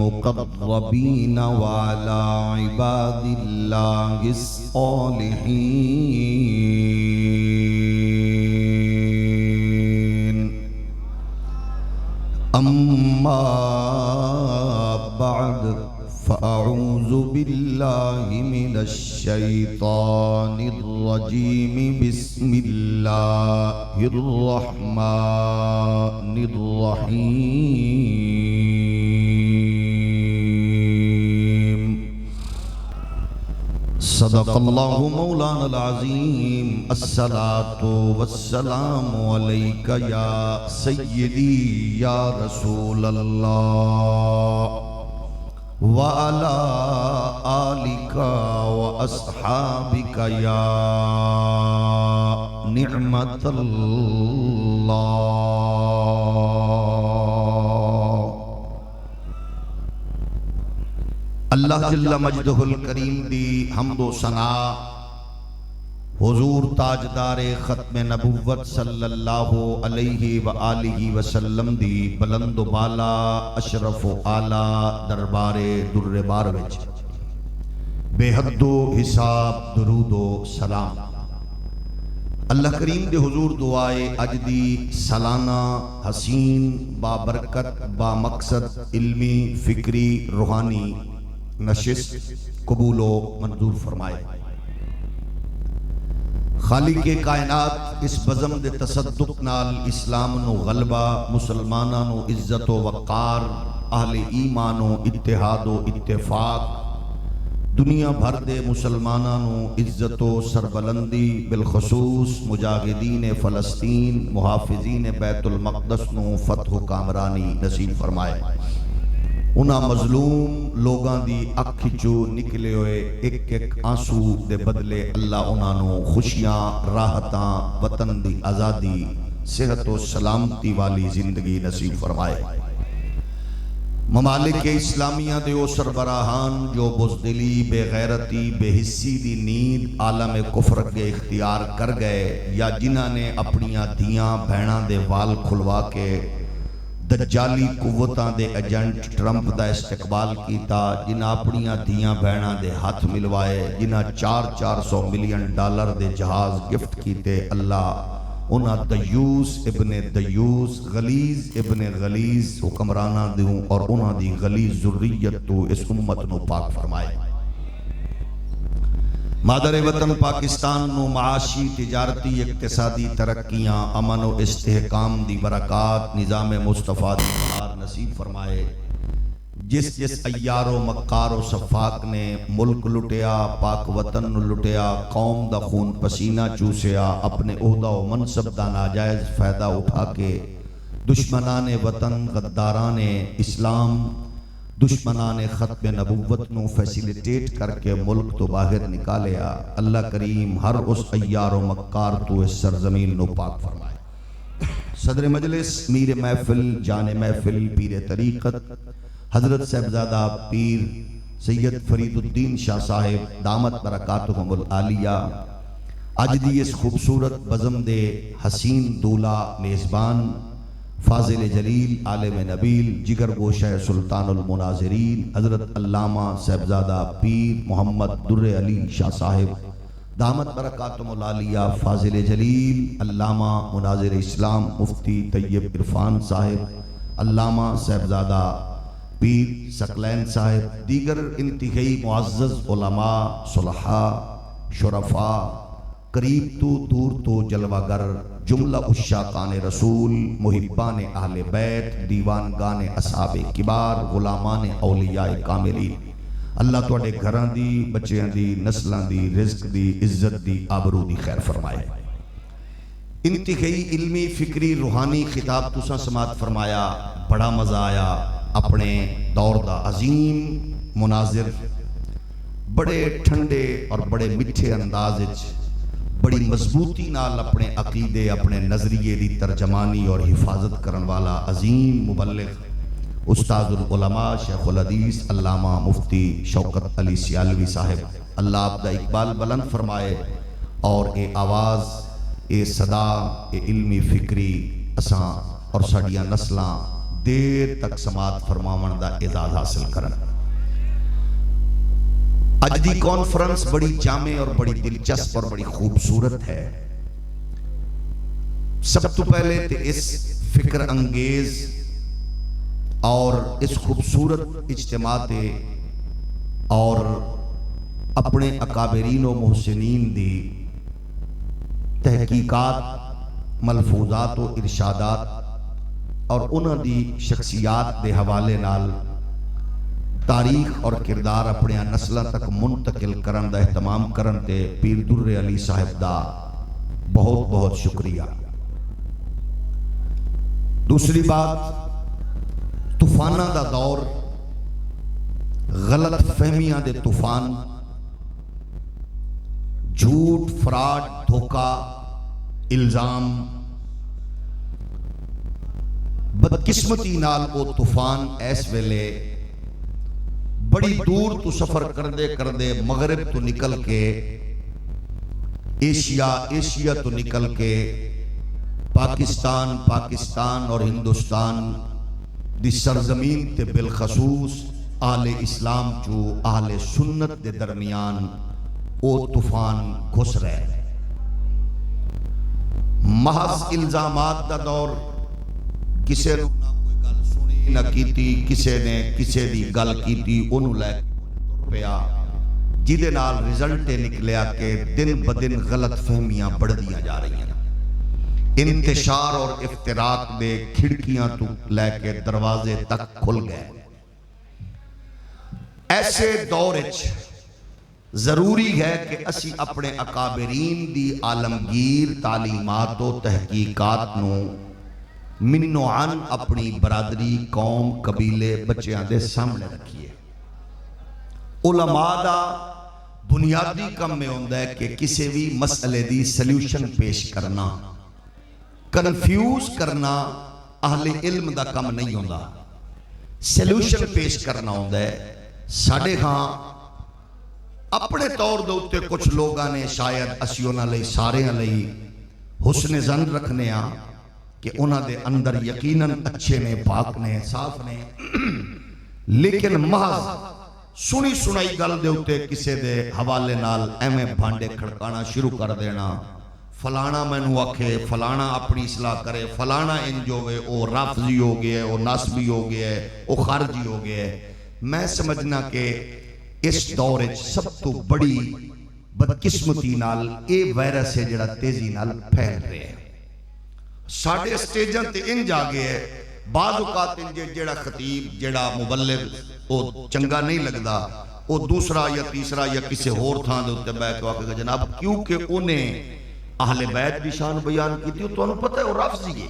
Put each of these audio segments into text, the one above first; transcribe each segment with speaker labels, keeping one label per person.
Speaker 1: المقربين وعلى عباد الله الصالحين. أما بعد فأعوذ بالله من الشيطان الرجيم. بسم الله الرحمن الرحيم. صدق الله مولانا العظيم. الصلاة والسلام عليك يا سيدي يا رسول الله وعلى آلك وأصحابك يا نعمة الله. اللہ جل مجدہ الکریم دی حمد و ثنا حضور تاجدار ختم نبوت صلی اللہ علیہ وآلہ وسلم دی بلند و بالا اشرف و اعلیٰ دربار در بار وچ بے حد و حساب درود و سلام. اللہ کریم دے حضور دعائے اج دی سالانہ حسین بابرکت با مقصد علمی فکری روحانی نشست قبول و منظور فرمائے. خالق کائنات اس بزم دے تصدق نال اسلام نو غلبہ، مسلماناں نو عزت و وقار، اہل ایمان و اتحاد و اتفاق، دنیا بھر دے مسلماناں نو عزت و سربلندی، بالخصوص مجاہدین فلسطین، محافظین بیت المقدس نو فتح و کامرانی نصیب فرمائے. انہاں مظلوم لوگاں دی اکھ چو نکلے ہوئے ایک ایک آنسو دے بدلے اللہ انہاں نو خوشیاں، راحتاں، وطن دی آزادی، صحت و سلامتی والی زندگی نصیب فرمائے. ممالک اسلامیہ دے او سربراہان جو بزدلی، بے غیرتی، بے حسی دی نیند عالم کفر کے اختیار کر گئے، یا جنہاں نے اپنیاں دیاں بہناں دے وال کھلوا کے دجالی قوتاں دے ایجنٹ ٹرمپ دا استقبال کیتا، جنہاں اپنیاں دیاں بہناں دے ہاتھ ملوائے، جنہاں 400 ملین ڈالر دے جہاز گفٹ کیتے، اللہ انہاں دیوس ابن دیوس، غلیظ ابن غلیظ حکمرانہ دیوں اور انہاں دی غلیظ ذریت تو اس امت نو پاک فرمائے. مادر وطن پاکستان نو معاشی، تجارتی، اقتصادی ترقیاں، امن و استحکام دی برکات، نظام مصطفیٰ دی بہار نصیب فرمائے. جس ایار و مکار و صفاق نے ملک لٹیا، پاک وطن لٹیا، قوم دا خون پسینہ چوسیا، اپنے عہدہ و منصب دا ناجائز فائدہ اٹھا کے دشمنان وطن، غداران اسلام، دشمنان ختم نبوت نو فیسیلیٹیٹ کر کے ملک تو باہر نکالیا. اللہ کریم ہر اس ایار و مکار تو اس سرزمین نو پاک فرمائے. صدر مجلس، میر محفل، جان محفل، پیر طریقت حضرت صاحبزادہ پیر سید فرید الدین شاہ صاحب دامت برکاتہم العالیہ، اج دی اس خوبصورت بزم دے حسین دولہ میزبان، فاضل جلیل، عالم نبیل، جگر گوشہ سلطان المناظرین حضرت علامہ صاحبزادہ پیر محمد در علی شاہ صاحب دامت برکاتہم العالیہ، فاضل جلیل، علامہ مناظر اسلام مفتی طیب عرفان صاحب، علامہ صاحبزادہ پیر سکلین صاحب، دیگر انتہائی معزز علماء، صلحاء، شرفاء، قریب تو دور تو جلوہ گر، جملہ عشاقان رسول، محبان اہل بیت، دیوانگان اصحاب کبار، غلامان اولیاء کاملین، اللہ توڑے گھران دی، بچیاں دی، نسلان دی، رزق دی، عزت دی، آبرو دی خیر فرمائے. انتہائی علمی فکری روحانی خطاب تساں سماعت فرمایا، بڑا مزہ آیا. اپنے دور دا عظیم مناظر بڑے ٹھنڈے اور بڑے میٹھے انداز بڑی مضبوطی نال اپنے عقیدے، اپنے نظریے دی ترجمانی اور حفاظت کرن والا عظیم مبلغ استاد العلماء شیخ الحدیث علامہ مفتی شوکت علی سیالوی صاحب، اللہ آپ دا اقبال بلند فرمائے اور اے آواز، اے صدا، اے علمی فکری اساں اور ساڑیاں نسلاں دیر تک سماعت فرماون دا اعزاز حاصل کرن۔ اج دی کانفرنس بڑی جامع اور بڑی دلچسپ اور بڑی خوبصورت ہے۔ سب تو پہلے تے اس فکر انگیز اور اس خوبصورت اجتماع تے اور اپنے اکابرین و محسنین دی تحقیقات، ملفوظات و ارشادات اور انہاں دی شخصیات دے حوالے نال تاریخ اور کردار اپنے نسلوں تک منتقل کرن دا اہتمام کرن تے پیر در علی صاحب دا بہت بہت شکریہ۔ دوسری بات، طوفاناں دا دور، غلط فہمیاں دے طوفان، جھوٹ، فراڈ، دھوکہ، الزام، بدقسمتی نال او طوفان اس ویلے بڑی دور تو سفر کردے مغرب تو نکل کے ایشیا تو نکل کے پاکستان اور ہندوستان دی سرزمین تے بالخصوص اہل اسلام چو اہل سنت دے درمیان او طوفان گھس رہے۔ محض الزامات دا دور، کسے نو نہ کوئی گل سنی نہ کیتی، کسے نے کسے دی گل کیتی انہوں لے پیا، جیدے نال رزلٹ نکلیا کہ دن بدن غلط فہمیاں بڑھ دیاں جا رہی ہیں۔ انتشار اور افتراق دے کھڑکیاں تو لے کے دروازے تک کھل گئے۔ ایسے دور اچ ضروری ہے کہ اسی اپنے اکابرین دی عالمگیر تعلیمات و تحقیقات نو منو عن اپنی برادری، قوم، قبیلے، بچیاں دے سامنے رکھیے۔ علماء دا بنیادی کم میں ہوندہ ہے کہ کسی بھی مسئلے دی سلیوشن پیش کرنا، کنفیوز کرنا اہل علم دا کم نہیں ہوندہ، سلیوشن پیش کرنا ہوندہ ہے۔ ساڑھے ہاں اپنے طور دوتے کچھ لوگاں نے شاید اسیونا لئی سارے لئی حسن ظن رکھنے ہاں کہ انہاں دے اندر یقیناً اچھے نے، پاک نے، صاف نے، لیکن محض سنی سنائی گل دے ہوتے کسے دے حوالے نال ایمیں بھانڈے کھڑکانا شروع کر دینا، فلانا میں نو آکھے، فلانا اپنی اصلاح کرے، فلانا انجو ہوئے، او رافضی ہو گئے، او ناسبی ہو گئے، او خارجی ہو گئے۔ میں سمجھنا کہ اس دور سب تو بڑی بدقسمتی نال اے وائرس ہے جڑا تیزی نال پھیل رہے ہیں۔ ساڑھے سٹیجن تے ان جا گئے ہیں، بعض اوقات ان جڑا خطیب، جڑا مبلغ او چنگا نہیں لگدا، او دوسرا یا تیسرا یا کسی ہور تھان دے ہوتے بیٹھ کے واقعہ جناب کیونکہ انہیں اہل بیت دی شان بیان کی تھی، تو انہوں پتہ ہے وہ رافضی ہے،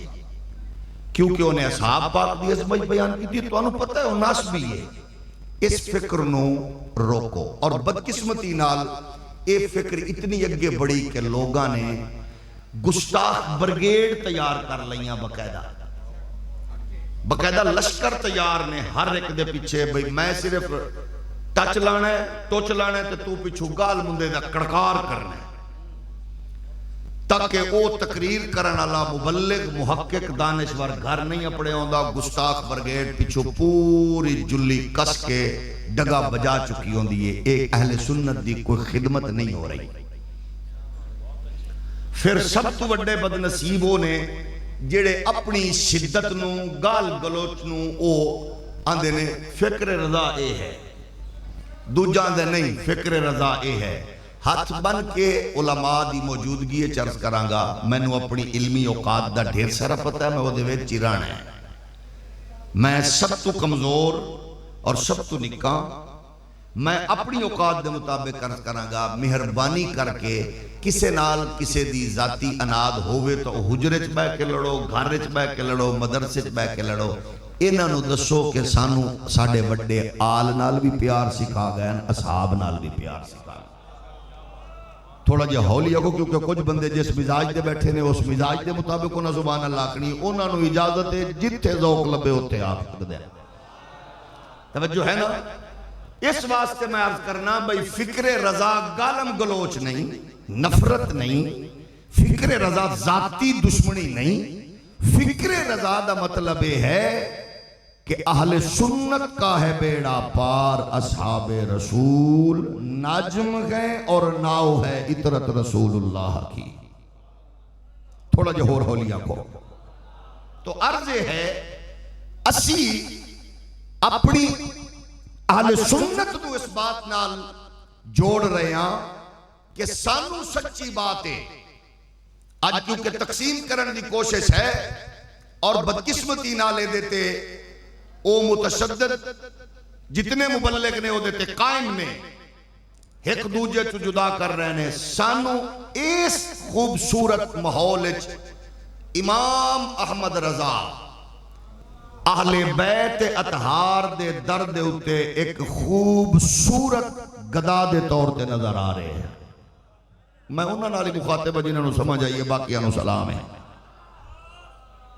Speaker 1: کیونکہ انہیں اصحاب پاک دی عظمت بیان کی تھی، تو انہوں پتہ ہے وہ ناسبی ہے۔ اس فکر نو روکو، اور بدقسمتی نال اے فکر اتنی اگے بڑی کہ لوگاں نے گستاخ برگیڈ تیار کر لیاں، باقاعدہ لشکر تیار نے، ہر ایک دے پیچھے بھئی میں صرف ٹچ لانا ہے، ٹوچ لانا ہے تو پیچھو گال مندے دا کڑکار کرنا ہے، تاکہ او تقریر کرن اللہ مبلغ محقق دانشور گھر نہیں اپنے ہوندہ، گستاخ برگیڈ پیچھو پوری جلی کس کے ڈگا بجا چکی ہوندی ہے۔ ایک اہل سنت دی کوئی خدمت نہیں ہو رہی۔ پھر سب تو بڑے بدنصیبوں نے جڑے اپنی شدت نو، گال گلوچ نو او آندے نے فکر رضا اے ہے، دو جاندے نہیں فکر رضا اے ہے۔ ہاتھ بن کے علماء دی موجودگی چرز کرانگا، میں نو اپنی علمی اوقات دا ڈھیر سارا پتہ ہے، میں وہ دوے چیران ہے، میں سب تو کمزور اور سب تو نکاں، میں اپنی اوقات دے مطابق کرز کرانگا، مہربانی کر کے کسے نال کسے دی ذاتی اناد ہوئے تو حجرے چ بے کے لڑو، گھر چ بے کے لڑو، مدرسے چ بے کے لڑو، انہاں نو دسو کہ سانو ساڑے وڈے آل نال بھی پیار سکھا گئے، اصحاب نال بھی پیار سکھا گئے۔ تھوڑا جے ہولی آگو کیونکہ کچھ بندے جس مزاج دے بیٹھے نے اس مزاج دے مطابق انہاں زبان اللہ کنی، انہاں نو اجازت ہے جتھے ذوق لبے ہوتے آپ تک دے۔ توجہ ہے نا؟ اس واسطے میں عرض کرنا بھئی فکر رضا گالم گلوچ نہیں، نفرت نہیں، فکر رضا ذاتی دشمنی نہیں، فکر رضا دا مطلب ہے کہ اہل سنت کا ہے بیڑا پار، اصحاب رسول نجم ہیں اور ناؤ ہے اطرت رسول اللہ کی. تھوڑا جو ہور ہولیاں کو تو عرض ہے اسی اپنی اہل سنت تو اس بات نال جوڑ رہے ہیں کہ سانو سچی بات ہے. آج کیونکہ تقسیم کرن دی کوشش ہے اور بدقسمتی نالے دیتے او متشدد جتنے مبلغ نے او دیتے قائم نے ایک دوجے تو جدا کر رہے ہیں. سانو اس خوبصورت ماحول امام احمد رضا اہل بیت اطہار دے درد اتے ایک خوبصورت گدا دے طور تے نظر آ رہے ہیں. میں انہاں نال مخاطب جنہاں نو سمجھ آئیے، باقیاں نو سلام ہے.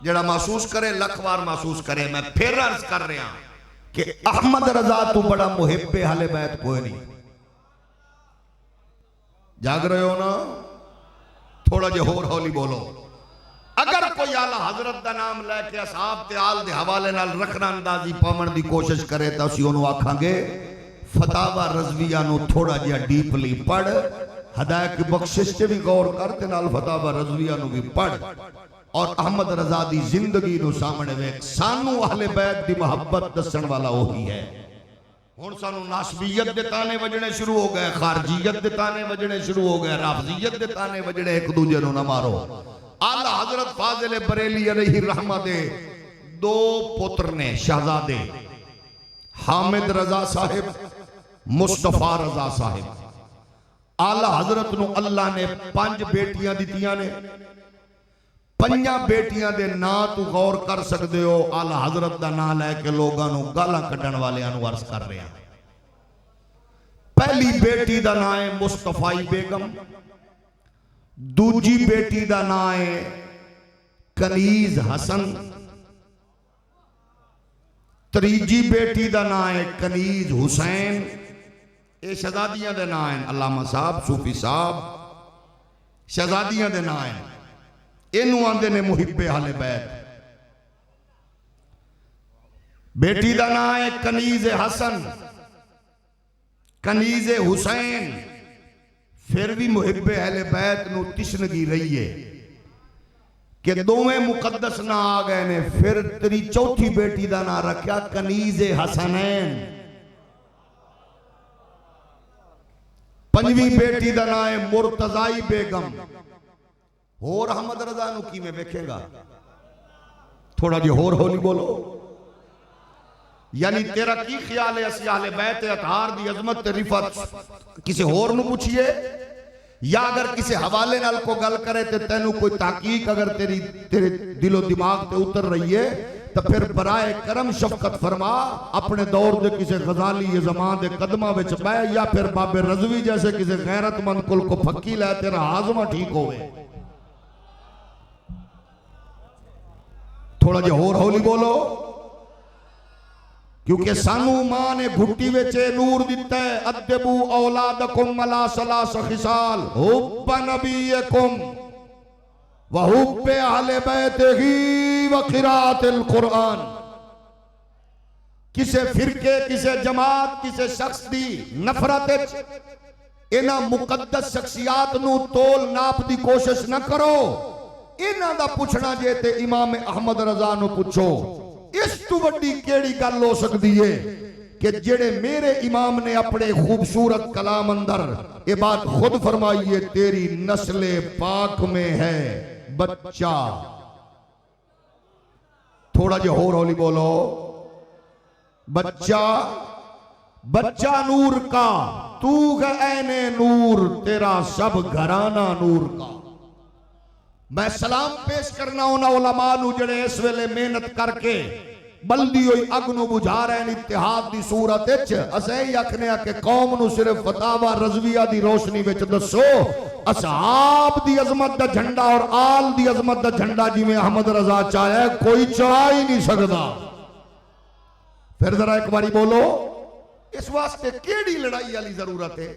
Speaker 1: جڑا محسوس کرے لکھ بار محسوس کرے. میں پھر عرض کر رہا ہوں کہ احمد رضا تو بڑا محب اہل بیت کوئی نہیں. جاگ رہے ہو نا؟ تھوڑا جو ہور ہولی بولو. اگر کوئی اعلی حضرت دا نام لے کے اصحاب تے آل دے حوالے نال رکھنا اندازی پاون دی کوشش کرے تو اسی انہوں آکھاں گے فتاوہ رضویہ نو تھوڑا جیا ڈیپلی پڑھ، ہدایت کی بخشش کے بھی غور کرتے نال فتاوہ رضویہ نو بھی پڑھ، اور احمد رضا دی زندگی نو سامنے ویک. سانو اہل بیت دی محبت دسن والا وہی ہے. ہن سانو ناسبیت دے تانے وجنے شروع ہو گئے، خارجیت دے تانے وجنے شروع ہو گئے، رافضیت دے تانے وجنے. ایک دوجے نو نہ مارو. اعلی حضرت فاضل بریلی علیہ الرحمہ دے دو پتر نے شہزادے، حامد رضا صاحب، مصطفیٰ رضا صاحب. اعلی حضرت نو اللہ نے 5 بیٹیاں دیتیاں نے. 5 بیٹیاں دے نا تو غور کر سکتے ہو. اعلی حضرت دا نا لے کے لوگاں نو گالاں کڈن والیاں نو عرض کر رہے ہیں. پہلی بیٹی دا نا ہے مصطفی بیگم، دوجی بیٹی دا نا ہے کنیز حسن، تریجی بیٹی دا نا ہے کنیز حسین. اے شہزادیاں دے نا ہیں. علامہ صاحب، صوفی صاحب شہزادیاں دے نا ہیں. اینو آندے نے محب اہل بیت. بیٹی دا نا ہے کنیز حسن، کنیز حسین. پھر بھی محب اہل بیت نو تشنگی رہی ہے کہ دوویں مقدس نہ آ گئے نے. پھر تیری چوتھی بیٹی دا نا رکھیا کنیز حسنین. 5ویں بیٹی دا نا ہے مرتضی بیگم. اور احمد رضا نو کی میں بیکھے گا؟ تھوڑا جی اور ہولی بولو. یعنی تیرا کی خیال ہے اسی اہل بیت اطہار دی عظمت تے رفعت کسی اور نو پوچھئے، یا اگر کسی حوالے نال کو گل کرے تے تینو کوئی تحقیق اگر تیرے دل و دماغ تے اتر رہی ہے تو پھر برائے کرم شفقت فرما اپنے دور دے کسی غزالی زمان دے قدمہ وچ بے، یا پھر باب رضوی جیسے کسی غیرت مند کل کو پھکی لے تیرا ہاضمہ ٹھیک ہوئے. تھوڑا جی اور ہولی بولو. کیونکہ سانو ماں نے گھٹی وچے نور دیتا ہے. ادبو اولادکم علی ثلاث خصال حب نبیکم وحب اہل بیتہی وقراءت القرآن. کسے فرقے، کسے جماعت، کسے شخص دی نفرت انہاں مقدس شخصیات نو تول ناپ دی کوشش نہ کرو. انہاں دا پوچھنا جے تے امام احمد رضا نو پوچھو. اس تو بڑی کیڑی گل ہو سکتی ہے کہ جڑے میرے امام نے اپنے خوبصورت کلام اندر یہ بات خود فرمائی ہے، تیری نسل پاک میں ہے بچہ. تھوڑا جی اور ہولی بولو. بچہ نور کا، تو عین نور، تیرا سب گھرانہ نور کا. میں سلام پیش کرنا ہونا علماء نو جڑے اس ویلے محنت کر کے بلدی ہوئی اگ نو بجھا رہے ہیں اتحاد دی صورت اچ. اسے ہی آکھنے کہ قوم نو صرف فتاوہ رضویہ دی روشنی وچ دسو. اصحاب دی عظمت دا جھنڈا اور آل دی عظمت دا جھنڈا جی میں احمد رضا چاہے کوئی چڑھا ہی نہیں سکتا. پھر ذرا ایک باری بولو. اس واسطے کیڑی لڑائی والی ضرورت ہے؟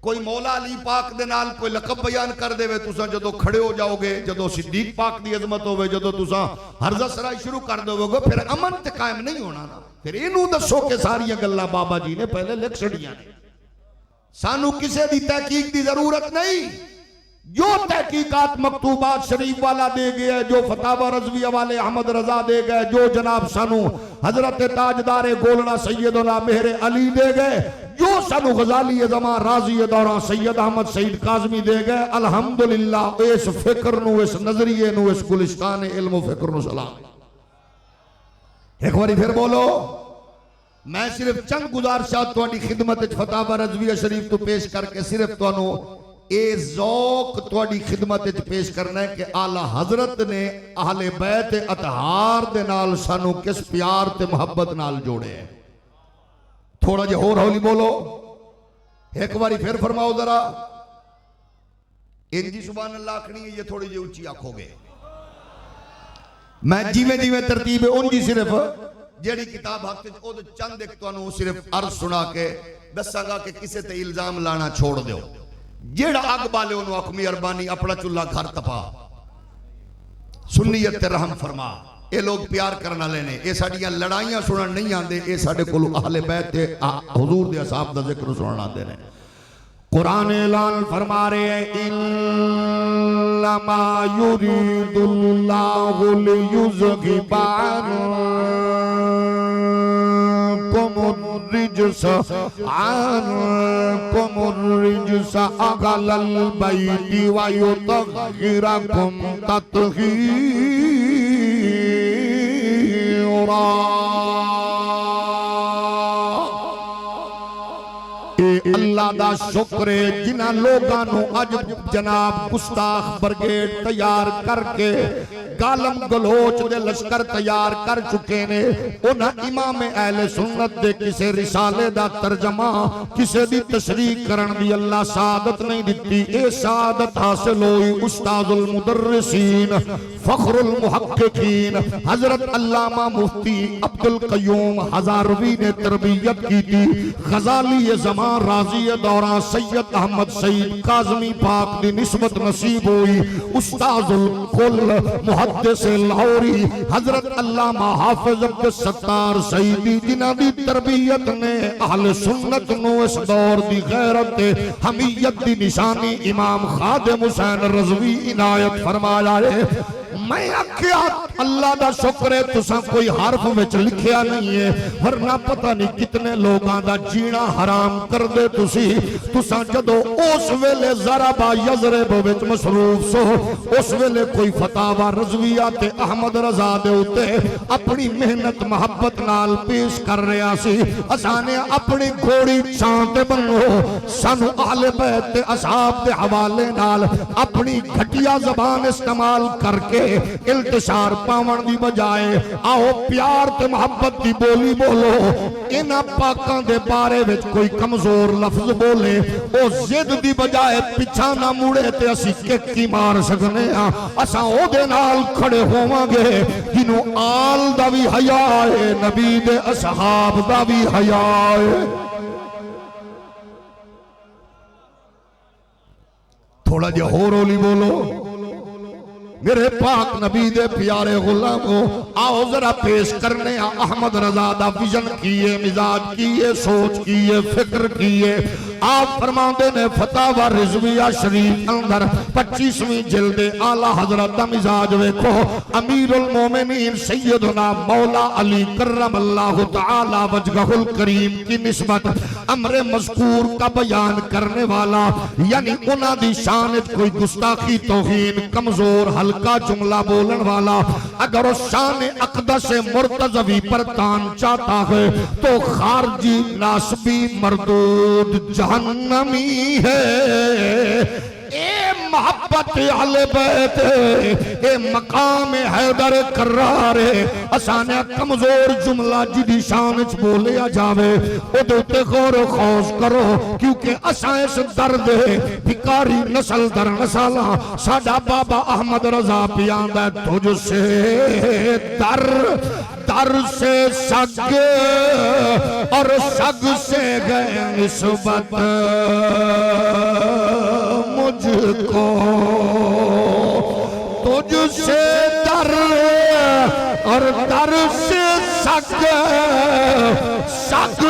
Speaker 1: کوئی مولا علی پاک دے نال کوئی لقب بیان کر دے وے تساں جدو کھڑے ہو جاؤ گے جدو صدیق پاک دی عظمت ہوئے جدو تساں حرزہ سرائی شروع کر دو گے پھر امن تے قائم نہیں ہونا نا پھر انہوں دسو کہ ساری گلہ بابا جی نے پہلے لکھ چھڑیاں نے سانو کسے دی تحقیق دی ضرورت نہیں جو تحقیقات مکتوبات شریف والا دے گئے جو فتاوہ رضویہ والے احمد رضا دے گئے جو جناب سانو حضرت تاجدار گولڑا سیدنا مہر علی دے گئے جو سانو غزالی زمان راضی دوران سید احمد سید قاظمی دے گئے الحمدللہ اس فکر نو اس نظریے نو اس گلشتان علم و فکر نو سلام ایک باری پھر بولو میں صرف چند گزارشات تواڈی خدمت فتاوہ رضویہ شریف تو پیش کر کے صرف توانو اے ذوق تواڈی خدمت پیش کرنا ہے کہ اعلیٰ حضرت نے اہل بیت اطہار دے نال سانو کس پیار تے محبت نال جوڑے ہیں تھوڑا جے اور ہولی بولو ایک باری پھر فرماؤ ذرا انجی سبحان اللہ آکھنی ہے یہ تھوڑی جے اونچی آنکھو گے میں جیویں جیویں ترتیب انجی صرف جیڑی کتاب ہفتے چند ایک توانو صرف عرض سنا کے دسا گا کہ کسے تے الزام لانا چھوڑ دیو جیڑا آگ بالے انہوں اکمی اربانی اپنا چلا گھر تپا سنیت تے رحم فرما اے لوگ پیار کرنا لینے اے ساڑیاں لڑائیاں سنن نہیں آندے اے ساڑے کلو اہل بیت حضور دے اصحاب دا ذکر سنن آندے نے قرآن اعلان فرما رہے ہیں انما یرید اللہ لیذہب عنکم الرجس اہل البیت ویطہرکم تطہیرا اللہ دا شکر ہے جنہ لوگانو اج جناب گستاخ برگیڈ تیار کر کے گالم گلوچ دے لشکر تیار کر چکے نے انہاں امام اہل سنت دے کسے رسالے دا ترجمہ کسے دی تشریح کرن دی اللہ سعادت نہیں دیتی اے سعادت حاصل ہوئی استاذ المدرسین فخر المحققین حضرت علامہ مفتی عبدالقیوم ہزاروی نے تربیت کی تھی غزالی زمان راضی دوران سید احمد سید قاظمی پاک دی نسبت نصیب ہوئی استاذ الکل محدث لاہوری حضرت علامہ حافظ عبد الستار سیدی جنہ دی تربیت نے اہل سنت نو اس دور دی غیرت حمیت دی نشانی امام خادم حسین رضوی عنایت فرمایا ہے میں آکھیا اللہ دا شکر ہے تساں کوئی حرف وچ لکھیا نہیں ہے ورنہ پتہ نہیں کتنے لوگاں دا جینا حرام کر دے تساں جدو اس ویلے ضربا یضرب وچ مصروف سو اس ویلے کوئی فتاوہ رضویہ تے احمد رضا دے اتے اپنی محنت محبت نال پیش کر رہا سی اسانے اپنی گھوڑی چانتے بنو سانو اہل بیت تے اصحاب دے حوالے نال اپنی گھٹیا زبان استعمال کر کے التشار پاون دی بجائے آؤ پیار تے محبت دی بولی بولو انہا پاکان دے بارے وچ کوئی کمزور لفظ بولے او زد دی بجائے پچھا نہ موڑے تے اسی ککی مار سکنے اساں او دے نال کھڑے ہوں گے جنہوں آل دا بھی حیاء ہے نبی دے اصحاب دا بھی حیاء ہے تھوڑا جے ہورولی بولو میرے پاک نبی دے پیارے غلاموں آؤ ذرا پیش کرنے احمد رضا دا ویژن کیے مزاج کیے سوچ کیے فکر کیے آپ فرماندے نے فتاوہ رضویہ شریف اندر 25ویں جلد اعلیٰ حضرت مزاج ویکھو امیر المومنین سیدنا مولا علی کرم اللہ تعالی وجہہ الکریم کی نسبت امر مذکور کا بیان کرنے والا یعنی انہاں دی شان کوئی گستاخی توہین کمزور ہلکا جملہ بولن والا اگر اس شان اقدس مرتضوی پر تان چاہتا ہے تو خارجی ناسبی مردود جہنمی ہے اے
Speaker 2: محبت اہل بیت اے مقام حیدر کرار اسانے کمزور جملہ جدی شانچ بولیا جاوے او دوتے غور و خوش کرو کیونکہ اساں اس درد بھکاری نسل در نسلہ ساڈا بابا احمد رضا پیاندہ تجھ سے در سے سگ اور سگ سے گئے نسبت مجھ کو تجھ سے در اور در سے سگ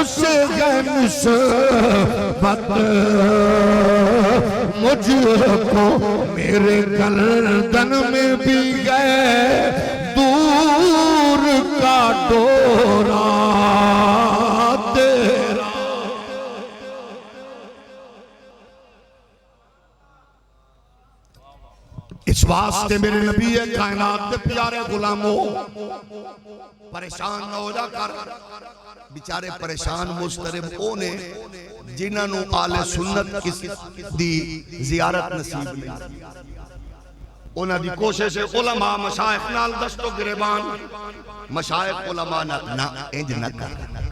Speaker 2: سے گئے نسبت مجھ کو میرے گردن میں بھی گئے دور کا ڈورا تیرا اس واسطے میرے نبی کائنات کے پیارے غلاموں پریشان نہ ہو جا کر بیچارے پریشان مسترب اونے جنہاں نو آل سنت دی زیارت نصیب نہیں انہاں دی کوشش علماء مشائخ نال دست و گریبان مشائخ علماء نہ انج نہ کر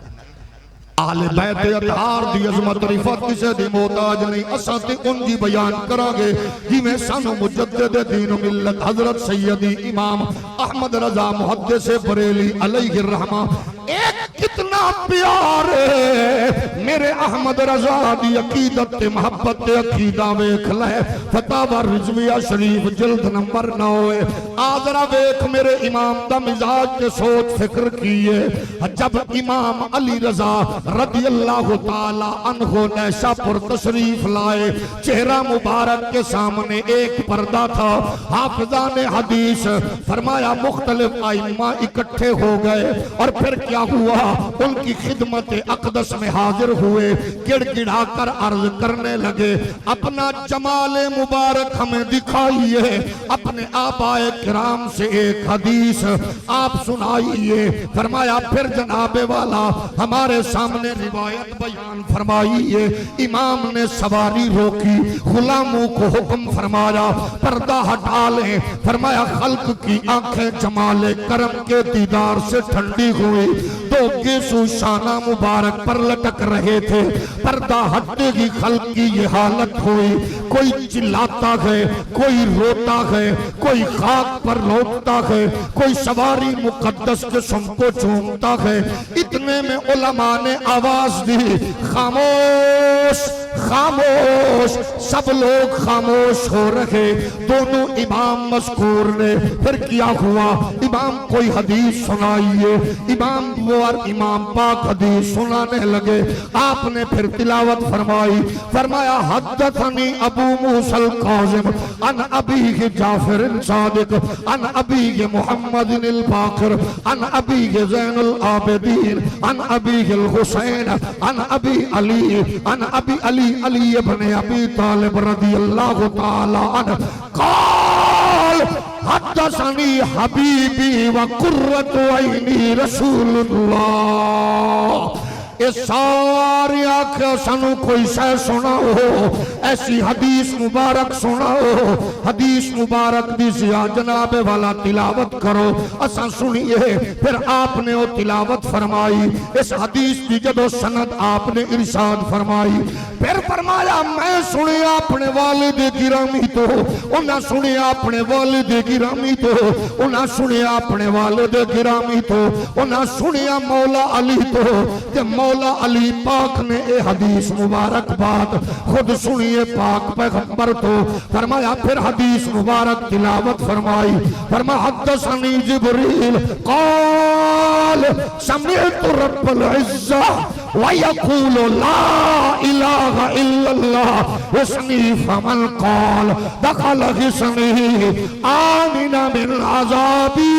Speaker 2: آل بیت اطہار دی عظمت رفت کسے دی محتاج نہیں اساں تے ان جی بیان کرا گے جی میں سانو مجدد دین و ملت حضرت سیدی امام احمد رضا محدث بریلی علیہ الرحمہ ایک کتنا پیار ہے میرے احمد رضا دی عقیدت تے محبت تے عقیدہ ویکھ لے فتاوی رضویہ شریف جلد نمبر 9 آذرہ ویکھ میرے امام دا مزاج تے سوچ فکر کیے جب امام علی رضا رضی اللہ تعالی عنہ نیشہ پر تشریف لائے چہرہ مبارک کے سامنے ایک پردہ تھا حافظان حدیث فرمایا مختلف ائمہ اکٹھے ہو گئے اور پھر کیا ہوا ان کی خدمت اقدس میں حاضر ہوئے گڑ گڑا کر عرض کرنے لگے اپنا جمال مبارک ہمیں دکھائیے اپنے آبائے کرام سے ایک حدیث آپ سنائیے فرمایا پھر جناب والا ہمارے سامنے روایت بیان فرمائیے امام نے سواری روکی غلاموں کو حکم فرمایا پردہ ہٹا لیں فرمایا خلق کی آنکھیں جمال کرم کے دیدار سے ٹھنڈی ہوئی دو گیسو شانہ مبارک پر لٹک رہے تھے پردہ ہٹنے کی خلق کی یہ حالت ہوئی کوئی چلاتا ہے کوئی روتا ہے کوئی خاک پر روتا ہے کوئی سواری مقدس جسم کو چومتا ہے اتنے میں علماء نے آواز دی خاموش خاموش سب لوگ خاموش ہو رہے دونوں امام مذکور نے پھر کیا ہوا امام کوئی حدیث سنائیے امام پاک حدیث سنانے لگے آپ نے پھر تلاوت فرمائی فرمایا حدثنی ابو موسیٰ القاظم عن ابیہ جعفر صادق عن ابیہ محمد الباقر عن ابیہ زین العابدین عن ابیہ الحسین عن ابی علی عن ابی علی ابن ابی طالب رضی اللہ تعالی عنہ قال حدثنی حبیبی و قرۃ عینی رسول اللہ اس ساری آنکھیں سنو کوئی شے سناؤ ایسی حدیث مبارک سناؤ حدیث مبارک دی زیاد جناب والا تلاوت کرو اساں سنیے پھر آپ نے وہ تلاوت فرمائی اس حدیث دی جدو سند آپ نے ارشاد فرمائی پھر فرمایا میں سنیا اپنے والد گرامی تو انہاں سنیا اپنے والد گرامی تو انہاں سنیا اپنے والد گرامی تو انہاں سنیا مولا علی تو کہ مولا علی پاک نے اے حدیث مبارک بات خود سنیے پاک پیغمبر تو فرمایا پھر حدیث مبارک تلاوت فرمائی فرمایا حدثنی جبریل قال سمعت رب العزہ وَيَقُولُ لَا إِلَهَ إِلَّا اللَّهُ حسنی فمن قال دخل حسنی آمن من عذابی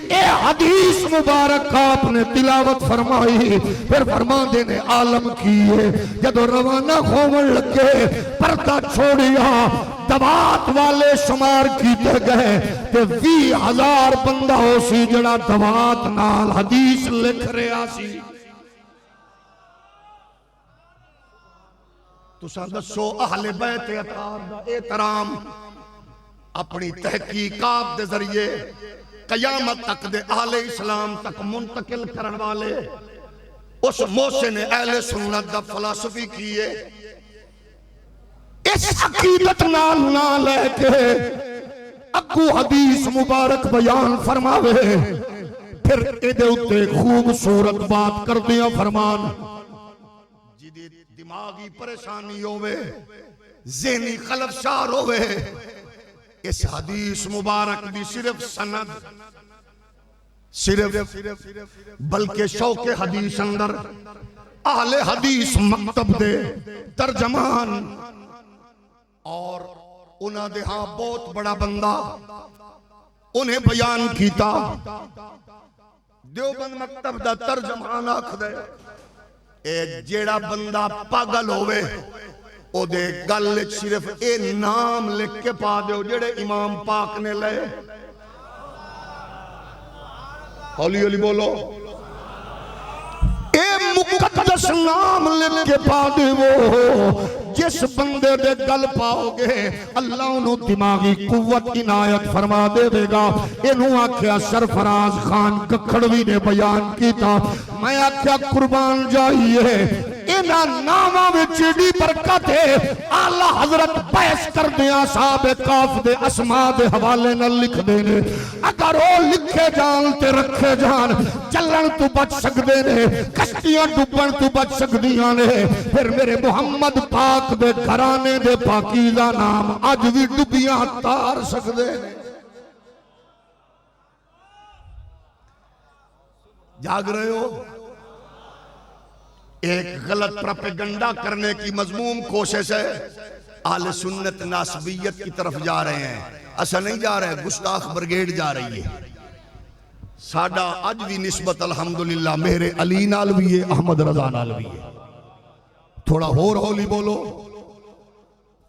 Speaker 2: اے حدیث مبارک آپ نے تلاوت فرمائی پھر فرما دینے عالم کیے جدو روانہ کھومن لگے پردہ چھوڑیا دوات والے شمار کیتے گئے کہ 20,000 بندہ ہو سی جڑا دوات نال حدیث لکھ رہا سی تساں دسو اہل بیت اطہار دا احترام اپنی تحقیقات دے ذریعے قیامت تک دے اہل اسلام تک منتقل کرن والے اس محسن اہل سنت دا فلسفی کیے اس عقیدت نال نہ لے کے اگو حدیث مبارک بیان فرماوے پھر ایدے اتے خوبصورت بات کر دیا فرمان جدی دماغی پریشانی ہوئے ذہنی خلفشار ہوئے اس حدیث مبارک دی صرف سند صرف بلکہ شوق حدیث اندر اہل حدیث مکتب دے ترجمان اور انہاں دے ہاں بہت بڑا بندہ انہیں بیان کیتا دیوبند مکتب دا ترجمان آکھ دے اے جیڑا بندہ پاگل ہوئے او دے گل صرف اے نام لکھ کے پا دے جڑے امام پاک نے لے ہولی ہولی بولو اے مقدس نام لکھ کے پا دے وہ جس بندے دے گل پاؤ گے اللہ انہوں دماغی قوت عنایت فرما دے گا انہوں آکھیا سرفراز خان ککھڑوی نے بیان کیتا میں آکھیا قربان جائیے انہاں نامہ میں چیڑی برکت ہے آلہ حضرت بحث کر دیا صاحب کاف دے اسماء دے حوالے نہ لکھ دینے اگر وہ لکھے جان تے رکھے جان چلن تو بچ سکدے نے کشتیاں ڈوبن تو بچ سکدیاں نے پھر میرے محمد پاک دے گھرانے دے پاکیزہ نام آج بھی ڈوبیاں تار سکدے نے جاگ رہے ہو ایک غلط پروپیگنڈا کرنے کی مضموم کوشش ہے اہل سنت ناسبیت کی طرف جا رہے ہیں ایسا نہیں جا رہے گستاخ برگیڈ جا رہی ہے ساڈا اج بھی نسبت الحمدللہ میرے علی نال بھی ہے احمد رضا نال بھی ہے تھوڑا ہور ہولی بولو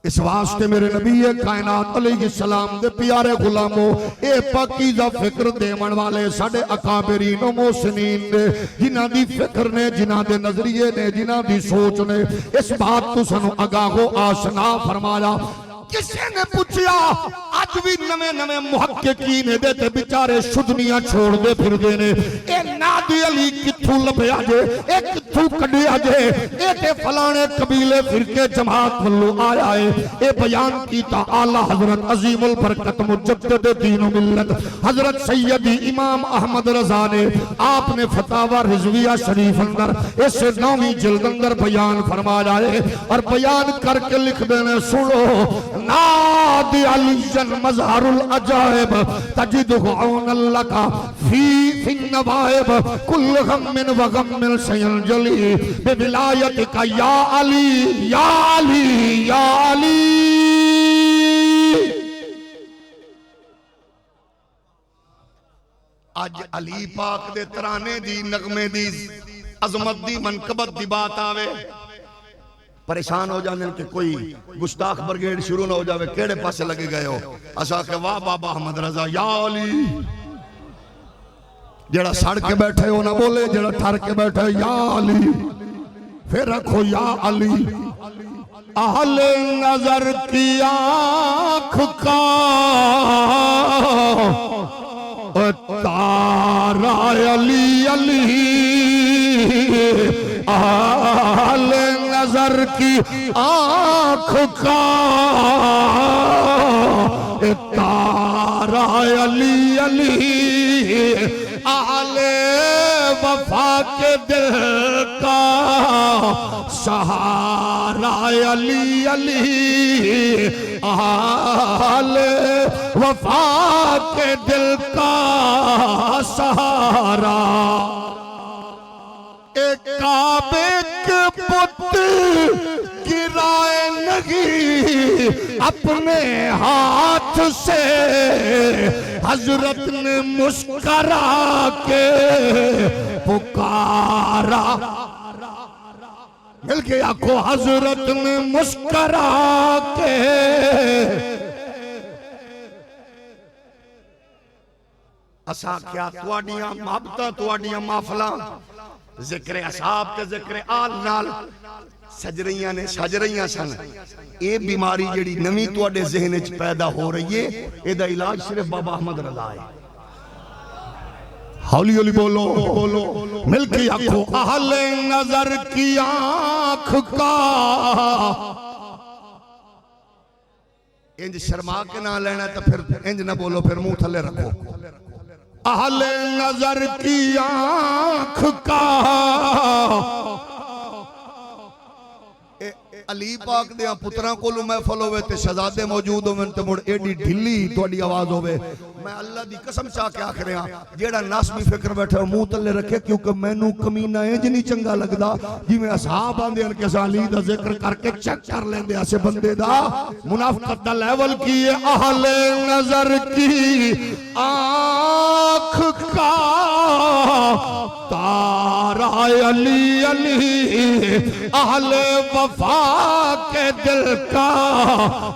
Speaker 2: اس واسطے میرے نبی کائنات علیہ السلام دے پیارے غلاموں اے پاکیزہ فکر دیمن والے ساڑھے اکابرین و محسنین نے جنہ دی فکر نے جنہ دے نظریے نے جنہ دی سوچ نے اس بات تو سنو آگاہ و آشنا فرمایا کسی نے پوچھیا آج بھی نمے نمے محققین دیتے بیچارے شدنیاں چھوڑ دے پھر دینے اے نادی علی کتھو لبے آجے اے کتھو کڑی آجے اے تے فلانے قبیلے فرقے جماعت ملو آیا ہے اے بیان کیتا آلہ حضرت عظیم البرکت مجدد دین و ملت حضرت سیدی امام احمد رضا نے آپ نے فتاوہ رضویہ شریف اندر اس 9ویں جلد اندر بیان فرمایا ہے اور بیان کر کے لکھ دینے سنو نادی علیجن مظہر العجائب تجدہ عون لکا فی النوائب کل غم و غم سینجلی بے ولایت کا یا علی یا علی یا علی آج علی پاک دے ترانے دی نغمے دی عظمت دی منقبت دی بات آوے پریشان ہو جانے کہ کوئی گستاخ برگیڈ شروع نہ ہو جاوے کیڑے پاسے لگے گئے ہو ایسا کہ واہ بابا احمد رضا یا علی جڑا سڑ کے بیٹھے ہو نہ بولے جڑا ٹھر کے بیٹھے یا علی پھر رکھو یا علی اہل نظر کی آنکھ کا تارا علی علی اہل نظر کی آنکھ کا تارا علی علی اہل وفا کے دل کا سہارا علی علی اہل وفا کے دل کا سہارا ایک کعبے کے بت گرائے نہیں اپنے ہاتھ سے حضرت نے مسکرا کے پکارا مل گیا کو حضرت نے مسکرا کے اسا کیا تواڈیاں محبتاں تواڈیاں محفلاں ذکر اصحاب تے ذکر آل نال سجریاں نے سجریاں سن. اے بیماری جڑی نمی توڑے ذہن وچ پیدا ہو رہی ہے، اے دا علاج صرف بابا احمد رضا ہے.
Speaker 3: ہولی ہولی بولو مل کے آنکھوں اہل نظر کی آنکھ کا
Speaker 2: انج شرما کے نہ لینا تو پھر انج نہ بولو، پھر منہ تھلے رکھو.
Speaker 3: اہل نظر کی آنکھ کا
Speaker 2: علی پاک دیاں پتراں کولوں محفل ہوئے تے شہزادے موجود ہوئے تے مڑ ایڈی ڈھلی تواڈی آواز ہوئے. میں اللہ دی قسم چاہ کے آکھ رہا جیڑا ناسمی فکر بیٹھے منہ تلے رکھے، کیونکہ مینوں کمینہ انج نہیں چنگا لگدا جی میں اصحاب آندے ان کے علی دا ذکر کر کے چیک کر لیندے اسے بندے دا منافقت دا لیول کی ہے. اہل نظر کی آنکھ کا تارا علی علی اہل وفا کے دل کا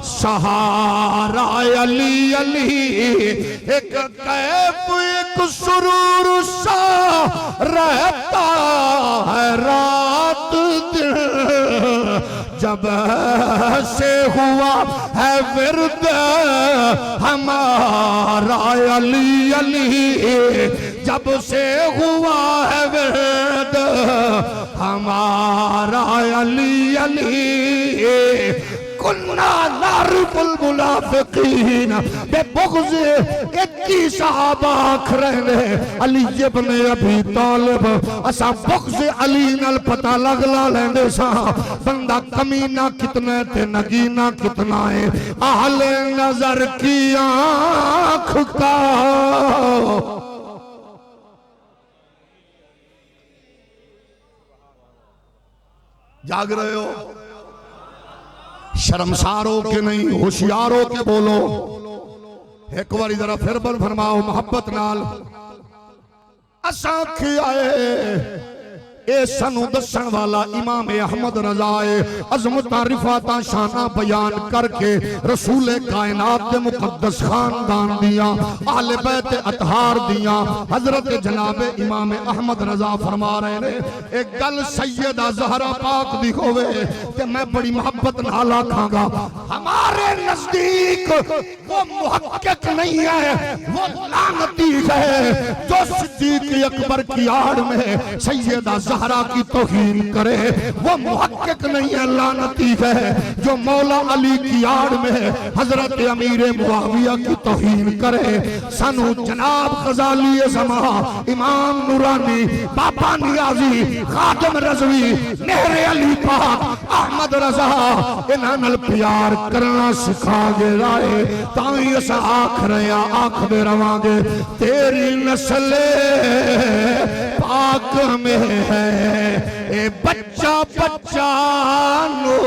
Speaker 2: سہارا علی علی. ایک کیف ایک سرور سا رہتا ہے رات دن جب سے ہوا ہے ورد ہمارا علی علی. جب سے ہوا ہے ورد ہمارا علی علی. کننا نعرف المنافقین بے بغض اکی صحابہ آکھ رہنے علی ابن ابی طالب اسا بغض علی نال پتہ لگلا لیندے سا بندہ کمینہ کتنا تے نگینہ کتنا ہے. اہل نظر کی آنکھ کا جاگ رہے ہو؟
Speaker 3: شرمساروں کے نہیں ہوشیاروں کے بولو. ایک باری ذرا پھر بل فرماؤ محبت نال. اساں کی آئے اے سنو دسن والا امام احمد رضا عظمت رفعتاں شانہ بیان کر کے رسول کائنات دے مقدس خاندان دیاں اہل بیت اطہار دیاں حضرت جناب امام احمد رضا فرما رہے ہیں ایک گل سیدہ زہرا پاک دی ہوئے کہ میں بڑی محبت نال آکھاں گا ہمارے نزدیک وہ محقق نہیں ہے، وہ لعنتی ہے جو صدیق اکبر کی آڑ میں سیدہ زہرا کی توہین کرے. وہ محقق نہیں ہے، لعنتی ہے جو مولا علی کی آڑ میں حضرت امیر معاویہ کی توہین کرے. سنو جناب غزالی زمان امام نورانی بابا نیازی خادم رضوی مہر علی پاک احمد رضا انہاں نال پیار کرنا سکھا گے رائے تاں اسا آکھ رہے ہیں آکھ دے رواں گے تیری نسل پاک میں ہے اے بچہ بچہ نو.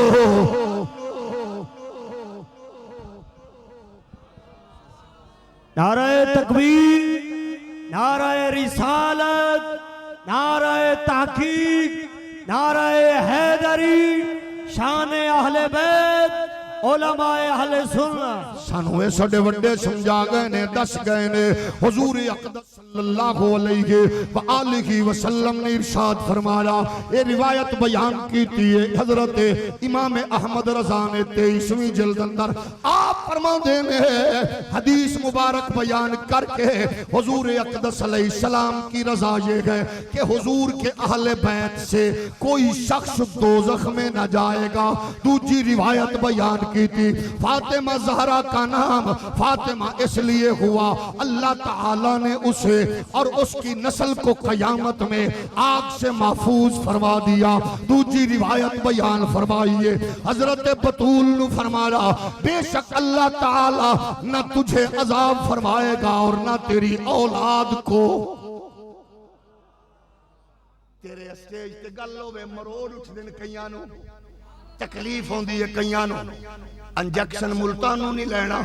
Speaker 4: نعرہ تکبیر، نعرہ رسالت، نعرہ تحقیق، نعرہ حیدری، شان اہل بیت، علماء اہل سنت.
Speaker 3: سانوے سڑے وڈے سمجھا گئے نے دس گئے نے حضور اقدس صلی اللہ علیہ وآلہ وسلم نے ارشاد فرمایا. یہ روایت بیان کی تھی حضرت امام احمد رضا نے 23ویں جلد اندر آپ فرما دینے حدیث مبارک بیان کر کے حضور اقدس علیہ السلام کی رضا یہ ہے کہ حضور کے اہل بیت سے کوئی شخص دوزخ میں نہ جائے گا. دوسری روایت بیان کی تھی فاطمہ زہرا کا نام فاطمہ اس لیے ہوا اللہ تعالیٰ نے اسے اور اس کی نسل کو قیامت میں آگ سے محفوظ فرما دیا. دوسری روایت بیان فرمائیے حضرت بطول نے فرمایا بے شک اللہ تعالیٰ نہ تجھے عذاب فرمائے گا اور نہ تیری اولاد کو.
Speaker 2: تیرے اسٹیج تے گلو میں مروڑ اٹھ دن کئیانو تکلیف ہوندی ہے کئیانو. انجیکشن ملتانو نہیں لینا،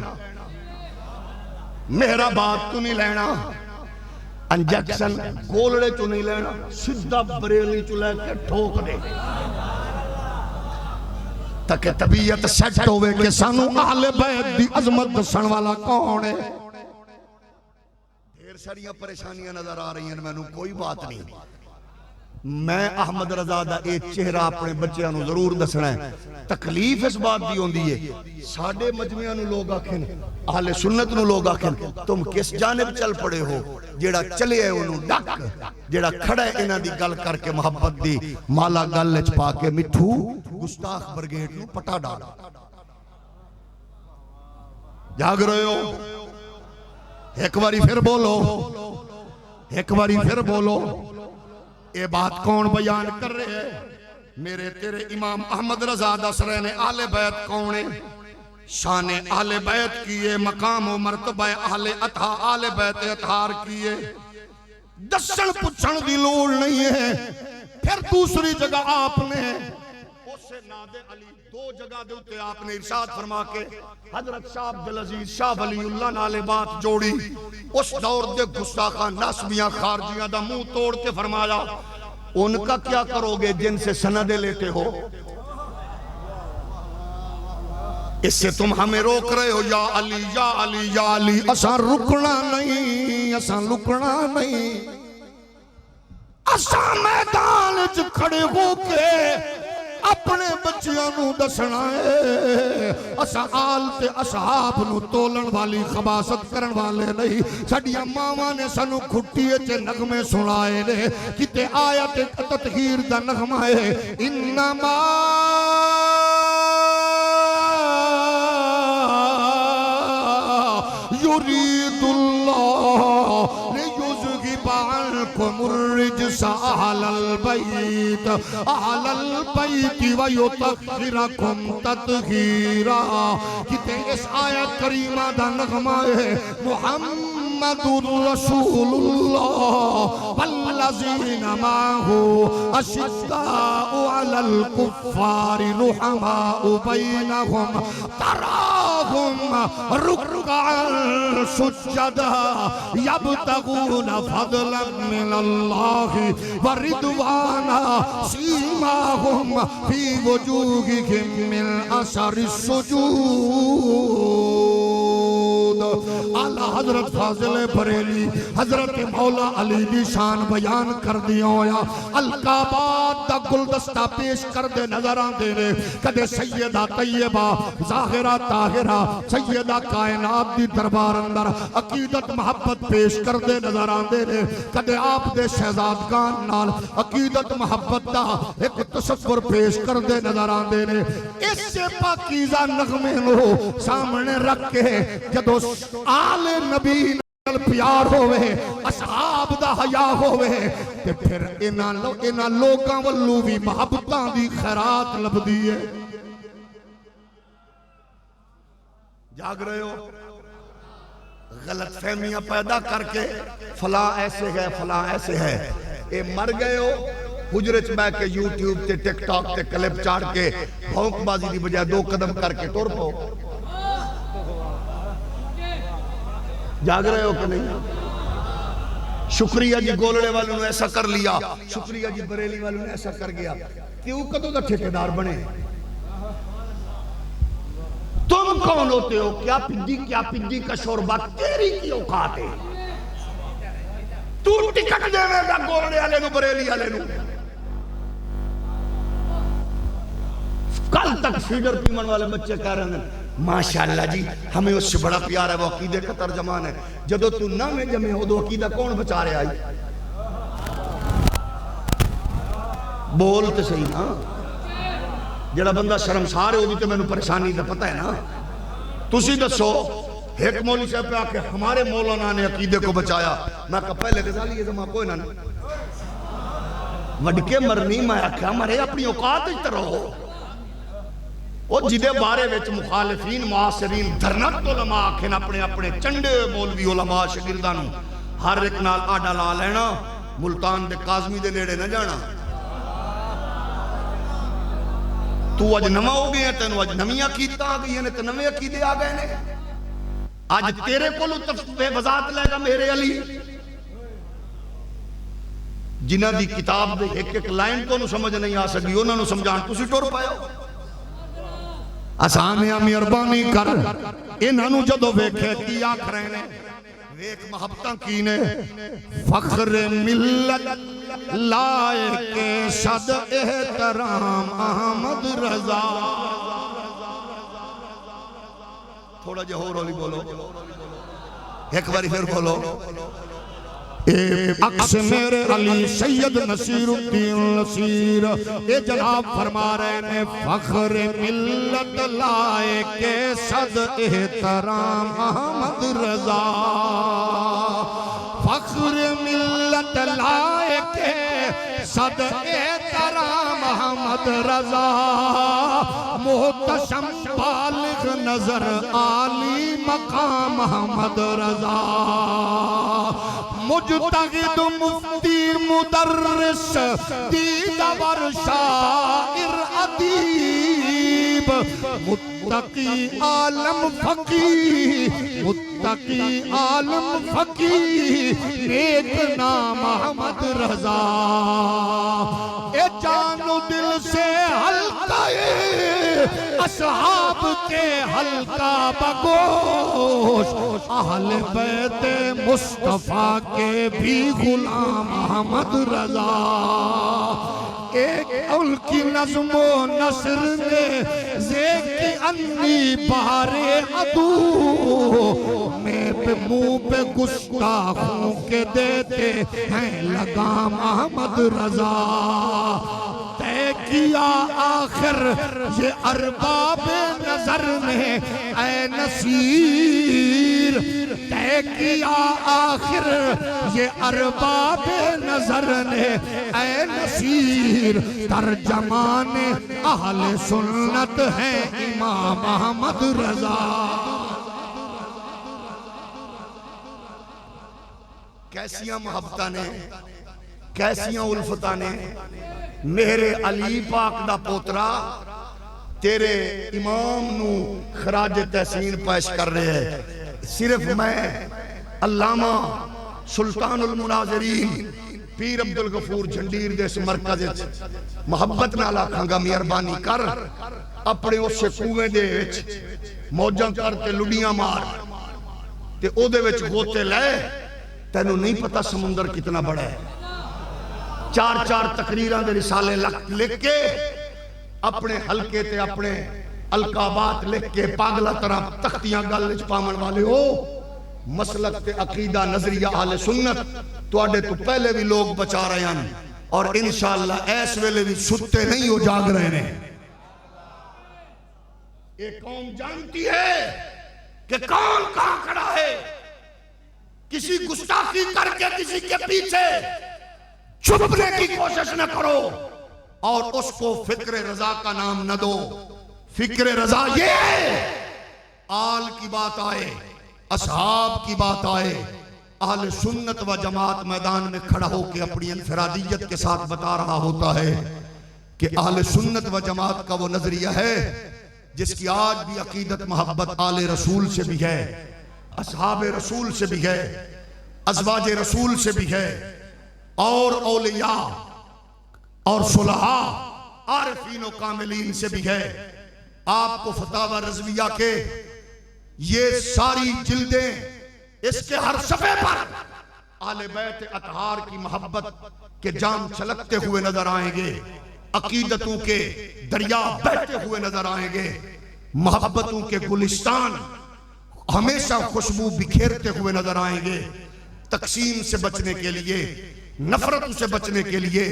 Speaker 2: مہرآباد تو نہیں لینا، انجیکشن گولڑے چو نہیں لینا، سدھا بریلی چو لے کے ٹھوک دے تاکہ طبیعت سیٹ ہوئے کہ سانو اہل بیت دی عظمت دسن والا کون ہے. ڈھیر ساریاں پریشانیاں نظر آ رہی ہیں، میں نے کوئی بات نہیں. میں احمد رضا دا اے چہرہ اپنے بچیاں نو ضرور دسنا ہے. تکلیف اس بات دی ہوندی ہے ساڈے مجمعیاں نو لوگ آکھن اہل سنت نو لوگ آکھن تم کس جانب چل پڑے ہو. جیڑا چلے ہے انہوں ڈک، جیڑا کھڑا ہے انہاں دی گل کر کے محبت دی مالا گل وچ پا کے مٹھو گستاخ برگیڈ نو پٹا ڈال.
Speaker 3: جاگ رہے ہو؟ ایک باری پھر بولو، ایک باری پھر بولو. یہ بات کون بیان کر رہے ہیں؟ میرے تیرے امام احمد رضا دس رہے ہیں اہل بیت کون ہے، شان اہل بیت کیے، مقام و مرتبہ اہل اطہار اہل بیت اطہار کیے. دسن پچھن دی لوڑ نہیں ہے. پھر دوسری جگہ آپ نے اسے ناد علی دو جگہ دے اتے آپ نے ارشاد فرما کے حضرت شاہ عبدالعزیز شاہ ولی اللہ نالے بات جوڑی. اس دور دے گستاخاں ناسبیاں خارجیاں دا منہ توڑ کے فرمایا ان کا کیا کرو گے جن سے سندیں لیتے ہو؟ اس سے تم ہمیں روک رہے ہو. یا علی یا علی یا علی. اساں رکنا نہیں، اساں رکنا نہیں. اساں میدان وچ کھڑے ہو کے اپنے بچیاں نو دسنا ہے. اساں آل تے اصحاب نو تولن والی خباست کرن والے نہیں. ساڈیاں ماواں نے سانو کھٹی وچ نغمے سنائے نے. کتے آیت تطہیر دا نغمہ ہے انما یرید اللہ لیذہب عنکم الرجس اہل البیت اہل البیت ویطہرکم تطہیرا. کتے اس آیت کریمہ دا نغمہ ہے محمد رسول اللہ والذین معہ اشداء علی الکفار رحماء بینہم تراہم رکعا سجدا یبتغون فضلا من اللہ ورضوانا سیماہم فی وجوہہم من اثر السجود. اعلیٰ حضرت فاضل بریلی حضرت مولا علی دی شان بیان کر دیا ہویا. القابات دا گلدستہ پیش کر دے نظر آن دے نے. کدے سیدہ طیبہ ظاہرہ طاہرہ سیدہ کائنات دی دربار اندر عقیدت محبت پیش کر دے نظر آن دے نے. کدے آپ دے شہزادگان نال عقیدت محبت دا ایک تصور پیش کر دے نظر آن دے نے. اس سے پاکیزہ نغمے نو سامنے رکھ کے جدو آل نبی نال پیار ہوئے اصحاب دا حیا ہوئے تے پھر انہاں لوگاں والو بھی محبتاں دی خیرات لبدی ہے.
Speaker 2: جاگ رہے ہو؟ غلط فہمیاں پیدا کر کے فلاں ایسے ہے فلاں ایسے ہے. اے مر گئے ہو حجرے چ بیٹھ کے یوٹیوب تے ٹک ٹاک تے کلپ چاڑ کے بھونک بازی دی بجائے دو قدم کر کے ٹر پو. جاگ رہے ہو کہ نہیں؟ شکریہ جی گولڑے والوں نے ایسا کر لیا، شکریہ جی بریلی والوں نے ایسا کر گیا. کیوں کدوں دا ٹھیکیدار بنے؟ تم کون ہوتے ہو؟ کیا پڈی کا شوربہ تیری کی اوقات ہے؟ تو ٹکٹ دے میں گا گولڑے والے نو بریلی والے نو. کل تک فیڈر پیمن والے بچے کہہ رہے ہیں ماشاءاللہ جی ہمیں اس سے بڑا پیار ہے وہ عقیدے کا ترجمان ہے. جدو تو نہ میں جمع ہو دو عقیدہ کون بچا رہے آئی؟ بولتے صحیح نا. جڑا بندہ شرمسار ہے وہ بھی تو میں نے پریشانی دا پتہ ہے نا. تسی دسو ایک مولی صاحب پہ آکے ہمارے مولانا نے عقیدے کو بچایا. میں کہا پہلے غزالی ہے زمان کوئی نہ وڈکے مرنی میں آکھا ہمارے اپنی اوقات ہی طرح ہو. اور جدے بارے وچ مخالفین معاصرین دھرنت علماء آکھیں اپنے اپنے چنڈے مولوی علماء شاگردانوں ہر ایک نال آڈا لا لینا ملتان دے کاظمی دے نیڑے نہ جانا. تو اج نواں ہو گئے ہیں تینوں اج نویں عقیدہ آ گئی ہیں تے نویں عقیدے آ گئے نے. اج تیرے کولوں تفصیل وضاحت لے گا میرے علی جنہاں دی کتاب دے ایک ایک لائن تو سمجھ نہیں آ سکی انہاں نوں سمجھان تسی ٹر پاؤ.
Speaker 3: اسامیاں مہربانی کر انہاں نوں جدو ویکھے کی آکھ رہے نے ویکھ محبتاں کی نے. فخر ملت لائق صد احترام احمد رضا.
Speaker 2: تھوڑا جہا اور ہولی بولو، ایک باری پھر بولو.
Speaker 3: عکس میرے علی سید نصیر الدین نصیر یہ جناب فرما رہے ہیں فخر ملت لائق صد احترام احمد رضا. فخر ملت لائق صد احترام احمد رضا. محتشم بالغ نظر عالی مقام احمد رضا. مجتہد مفتی مدرس دیدور شاعر ادیب متقی عالم فقیہ متقی عالم فقیہ نیک نام احمد رضا. اے جان و دل سے ہلکا اصحاب کے ہلکا بگوش اہل بیت مصطفیٰ کے بھی غلام احمد رضا. ایک ان کی نظم و نثر نے زیکی انی بہار عدو میں پہ منہ پہ گستاخوں کے دیتے ہیں لگام احمد رضا. طے کیا آخر یہ ارباب نظر نے اے نصیر. طے کیا آخر یہ ارباب نظر نے اے نصیر. ترجمان اہل سنت ہے امام احمد رضا.
Speaker 2: کیسیاں محبتاں نے، کیسیاں الفتاں نے. میرے علی پاک دا پوترا تیرے امام نو خراج تحسین پیش کر رہے ہیں. صرف میں علامہ سلطان المناظرین پیر عبدالغفور جھنڈیر دے اس مرکز محبت نال آکھاں گا مہربانی کر اپنے اس کنویں دے وچ موجاں کر تے لڈیاں مار تے او دے وچ غوطے لے. تینوں نہیں پتا سمندر کتنا بڑا ہے. چار چار تقریراں دے رسالے لکھ کے اپنے حلقے تے اپنے القابات لکھ کے پاگلا طرح تختیاں گل وچ پاون والے ہو. مسلک تے عقیدہ نظریہ اہل سنت تواڈے تو پہلے بھی لوگ بچا رہے ہیں اور انشاءاللہ ایس ویلے بھی ستے نہیں ہو جاگ رہے ہیں. یہ قوم جانتی ہے کہ کون کہاں کھڑا ہے. کسی گستاخی کر کے کسی کے پیچھے چھپنے کی کوشش نہ کرو اور اس کو فکر رضا کا نام نہ دو. فکر رضا یہ ہے آل کی بات آئے، اصحاب کی بات آئے، اہل سنت و جماعت میدان میں کھڑا ہو کے اپنی انفرادیت کے ساتھ بتا رہا ہوتا ہے کہ اہل سنت و جماعت کا وہ نظریہ ہے جس کی آج بھی عقیدت محبت آل رسول سے بھی ہے، اصحاب رسول سے بھی ہے، ازواج رسول سے بھی ہے، اور اولیاء اور صلحاء عارفین و کاملین سے بھی ہے. آپ کو فتاوی رضویہ کے یہ ساری جلدیں اس کے ہر صفحے پر اہل بیت اطہار کی محبت کے جام چھلکتے ہوئے نظر آئیں گے، عقیدتوں کے دریا بہتے ہوئے نظر آئیں گے، محبتوں کے گلستان ہمیشہ خوشبو بکھیرتے ہوئے نظر آئیں گے. تقسیم سے بچنے کے لیے، نفرت سے بچنے کے لیے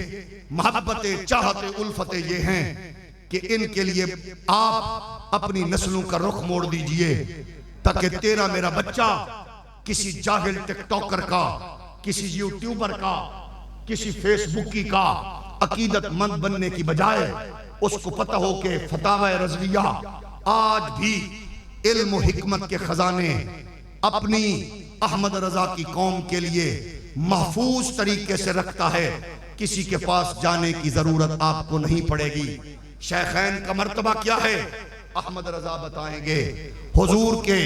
Speaker 2: محبت چاہت الفت یہ ہیں کہ ان کے لیے آپ اپنی نسلوں کا رخ موڑ دیجئے تاکہ تیرا میرا بچہ کسی جاہل ٹک ٹاکر کا، کسی یوٹیوبر کا، کسی فیس بکی کا عقیدت مند بننے کی بجائے اس کو پتہ ہو کہ فتاوی رضویہ آج بھی علم و حکمت کے خزانے اپنی احمد رضا کی قوم کے لیے محفوظ طریقے سے رکھتا ہے. کسی کے پاس جانے کی ضرورت آپ کو نہیں پڑے گی. شیخین کا مرتبہ کیا ہے احمد رضا بتائیں گے. حضور کے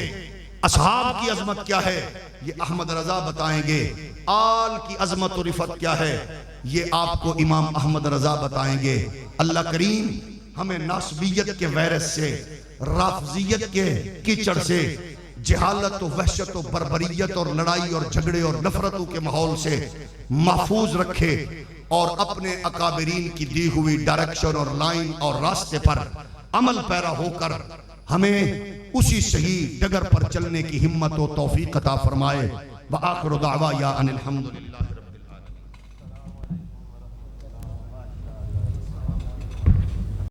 Speaker 2: اصحاب کی عظمت کیا ہے یہ احمد رضا بتائیں گے. آل کی عظمت و رفت کیا ہے یہ آپ کو امام احمد رضا بتائیں گے. اللہ کریم ہمیں ناسبیت کے وائرس سے، رافضیت کے کیچڑ سے، جہالت و وحشت و بربریت اور لڑائی اور جھگڑے اور نفرتوں کے ماحول سے محفوظ رکھے اور اپنے اکابرین کی دی ہوئی ڈائریکشن اور لائن اور راستے پر عمل پیرا ہو کر ہمیں اسی صحیح ڈگر پر چلنے کی ہمت و توفیق عطا فرمائے۔ وآخر دعوایا ان الحمدللہ۔